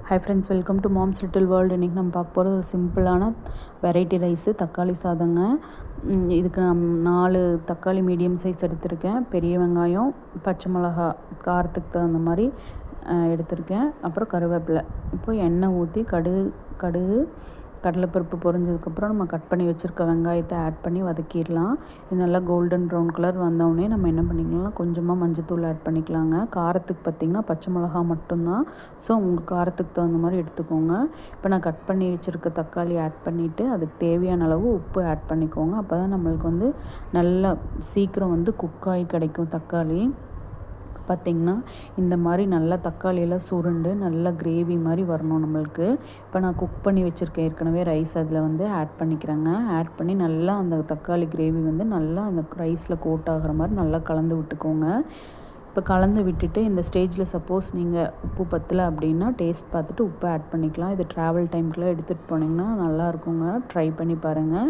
Hi friends, welcome to moms little world. இன்றைக்கி நம்ம பார்க்க போகிறது ஒரு சிம்பிளான வெரைட்டி ரைஸு, தக்காளி சாதங்க. இதுக்கு நான் 4 தக்காளி மீடியம் சைஸ் எடுத்திருக்கேன். பெரிய வெங்காயம், பச்சை மிளகா காரத்துக்கு தகுந்த மாதிரி எடுத்திருக்கேன். அப்புறம் கருவேப்பிலை. இப்போ எண்ணெய் ஊற்றி கடுகு கடலைப்பருப்பு பொரிஞ்சதுக்கப்புறம் நம்ம கட் பண்ணி வச்சுருக்க வெங்காயத்தை ஆட் பண்ணி வதக்கிடலாம். இது நல்லா கோல்டன் ப்ரௌன் கலர் வந்தோடனே நம்ம என்ன பண்ணிக்கலாம்னா கொஞ்சமாக மஞ்சத்தூள் ஆட் பண்ணிக்கலாங்க. காரத்துக்கு பார்த்திங்கன்னா பச்சை மிளகா மட்டும்தான். ஸோ உங்கள் காரத்துக்கு தகுந்த மாதிரி எடுத்துக்கோங்க. இப்போ நான் கட் பண்ணி வச்சுருக்க தக்காளி ஆட் பண்ணிவிட்டு அதுக்கு தேவையான அளவு உப்பு ஆட் பண்ணிக்கோங்க. அப்போ தான் நம்மளுக்கு நல்லா சீக்கிரம் குக்காகி கிடைக்கும் தக்காளி. பார்த்திங்கன்னா இந்த மாதிரி நல்லா தக்காளியெல்லாம் சுருண்டு நல்லா கிரேவி மாதிரி வரணும் நம்மளுக்கு. இப்போ நான் குக் பண்ணி வச்சுருக்கேன் ஏற்கனவே ரைஸ், அதில் ஆட் பண்ணிக்கிறேங்க. ஆட் பண்ணி நல்லா அந்த தக்காளி கிரேவி நல்லா அந்த ரைஸில் கோட் ஆகிற மாதிரி நல்லா கலந்து விட்டுக்கோங்க. இப்போ கலந்து விட்டுட்டு இந்த ஸ்டேஜில் சப்போஸ் நீங்கள் உப்பு பத்தலை அப்படின்னா டேஸ்ட் பார்த்துட்டு உப்பு ஆட் பண்ணிக்கலாம். இது ட்ராவல் டைமுக்குலாம் எடுத்துகிட்டு போனீங்கன்னா நல்லாயிருக்குங்க. ட்ரை பண்ணி பாருங்கள்.